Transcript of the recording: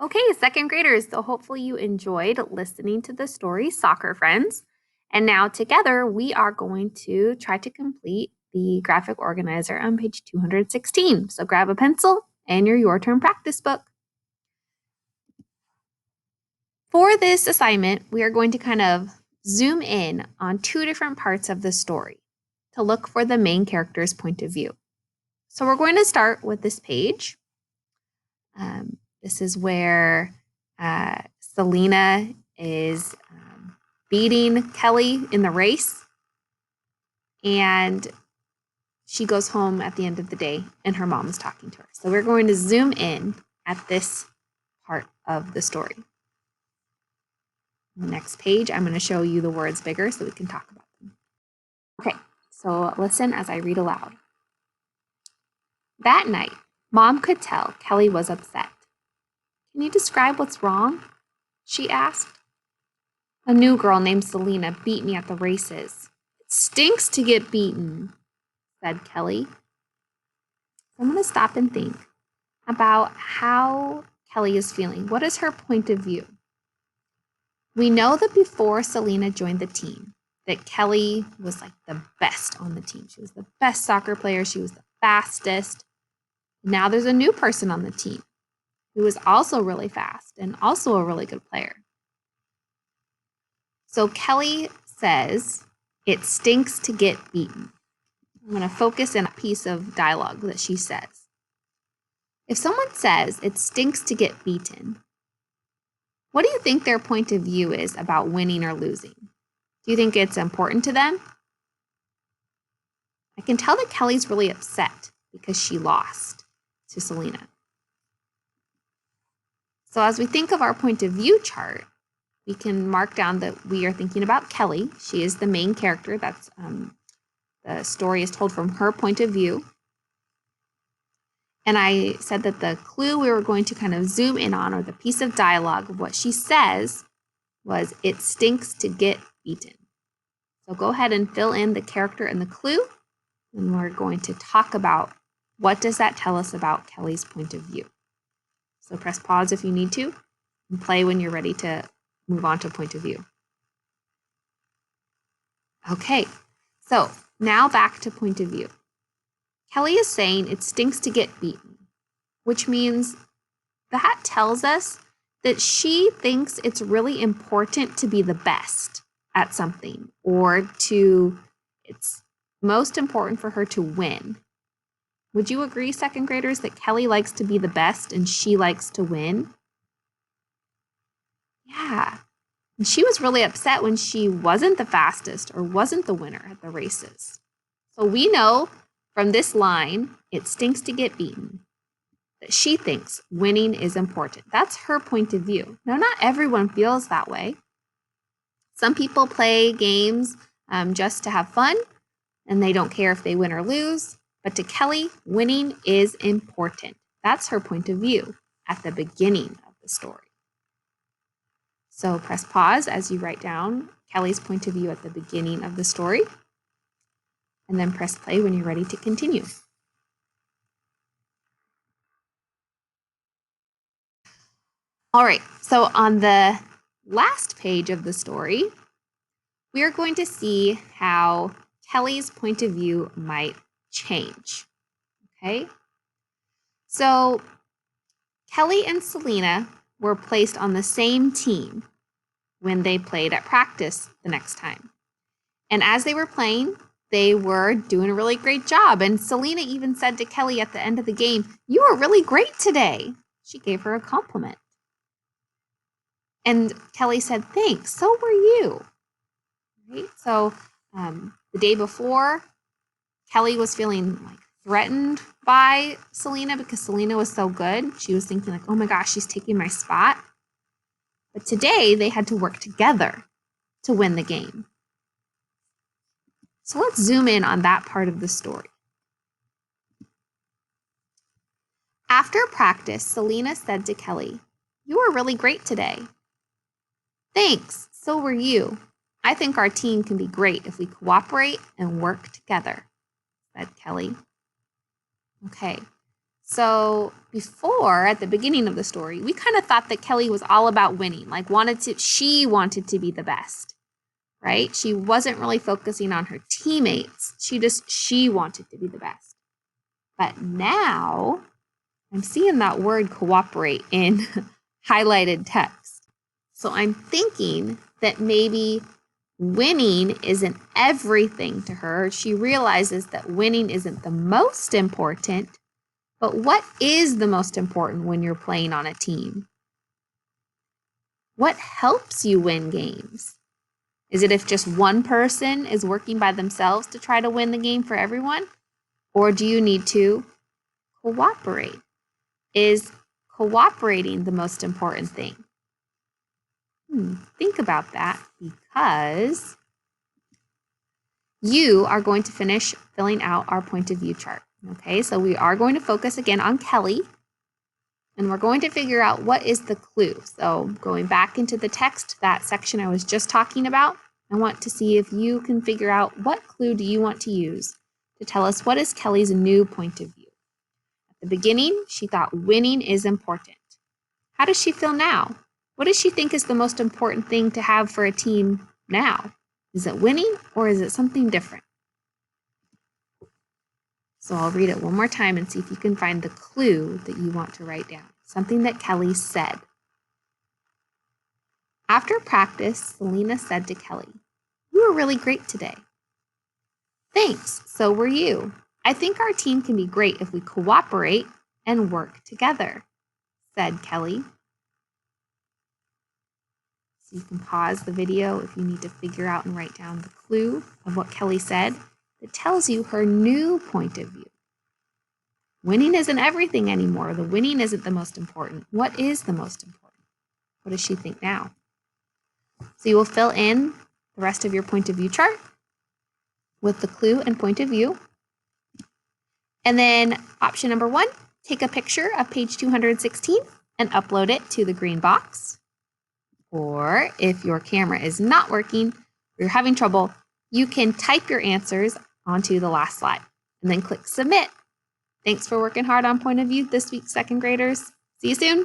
Okay, second graders, so hopefully you enjoyed listening to the story Soccer Friends. And now together we are going to try to complete the graphic organizer on page 216. So grab a pencil and your turn practice book. For this assignment, we are going to kind of zoom in on two different parts of the story to look for the main character's point of view. So we're going to start with this page. This is where Selena is beating Kelly in the race. And she goes home at the end of the day and her mom is talking to her. So we're going to zoom in at this part of the story. On the next page, I'm going to show you the words bigger so we can talk about them. Okay, so listen as I read aloud. That night, Mom could tell Kelly was upset. Can you describe what's wrong? She asked. A new girl named Selena beat me at the races. It stinks to get beaten, said Kelly. I'm going to stop and think about how Kelly is feeling. What is her point of view? We know that before Selena joined the team, that Kelly was like the best on the team. She was the best soccer player. She was the fastest. Now there's a new person on the team who is also really fast and also a really good player. So Kelly says, it stinks to get beaten. I'm going to focus in a piece of dialogue that she says. If someone says it stinks to get beaten, what do you think their point of view is about winning or losing? Do you think it's important to them? I can tell that Kelly's really upset because she lost to Selena. So as we think of our point of view chart, we can mark down that we are thinking about Kelly. She is the main character. That's the story is told from her point of view. And I said that the clue we were going to kind of zoom in on, or the piece of dialogue of what she says, was it stinks to get beaten. So go ahead and fill in the character and the clue, and we're going to talk about what does that tell us about Kelly's point of view. So press pause if you need to, and play when you're ready to move on to point of view. Okay, so now back to point of view. Kelly is saying it stinks to get beaten, which means that tells us that she thinks it's really important to be the best at something, or it's most important for her to win. Would you agree, second graders, that Kelly likes to be the best and she likes to win? Yeah. And she was really upset when she wasn't the fastest or wasn't the winner at the races. So we know from this line, it stinks to get beaten, that she thinks winning is important. That's her point of view. Now, not everyone feels that way. Some people play games just to have fun, and they don't care if they win or lose. But to Kelly, winning is important. That's her point of view at the beginning of the story. So press pause as you write down Kelly's point of view at the beginning of the story, and then press play when you're ready to continue. All right, so on the last page of the story, we are going to see how Kelly's point of view might change. Okay? So Kelly and Selena were placed on the same team when they played at practice the next time. And as they were playing, they were doing a really great job. And Selena even said to Kelly at the end of the game, "You were really great today." She gave her a compliment. And Kelly said, "Thanks, so were you." Right? So the day before, Kelly was feeling like threatened by Selena because Selena was so good. She was thinking like, oh my gosh, she's taking my spot. But today they had to work together to win the game. So let's zoom in on that part of the story. After practice, Selena said to Kelly, "You were really great today." "Thanks, so were you. I think our team can be great if we cooperate and work together," said Kelly. Okay, So before, at the beginning of the story, we kind of thought that Kelly was all about winning, like she wanted to be the best, right? She wasn't really focusing on her teammates. She wanted to be the best. But now I'm seeing that word cooperate in highlighted text. So I'm thinking that maybe winning isn't everything to her. She realizes that winning isn't the most important, but what is the most important when you're playing on a team? What helps you win games? Is it if just one person is working by themselves to try to win the game for everyone? Or do you need to cooperate? Is cooperating the most important thing? Think about that, because you are going to finish filling out our point of view chart. Okay, so we are going to focus again on Kelly, and we're going to figure out what is the clue. So going back into the text, that section I was just talking about, I want to see if you can figure out what clue do you want to use to tell us what is Kelly's new point of view. At the beginning, she thought winning is important. How does she feel now? What does she think is the most important thing to have for a team now? Is it winning, or is it something different? So I'll read it one more time and see if you can find the clue that you want to write down. Something that Kelly said. After practice, Selena said to Kelly, "You were really great today." "Thanks, so were you. I think our team can be great if we cooperate and work together," said Kelly. So you can pause the video if you need to figure out and write down the clue of what Kelly said that tells you her new point of view. Winning isn't everything anymore. The winning isn't the most important. What is the most important? What does she think now? So you will fill in the rest of your point of view chart with the clue and point of view. And then option number 1, take a picture of page 216 and upload it to the green box. Or if your camera is not working, or you're having trouble, you can type your answers onto the last slide and then click submit. Thanks for working hard on point of view this week, second graders. See you soon.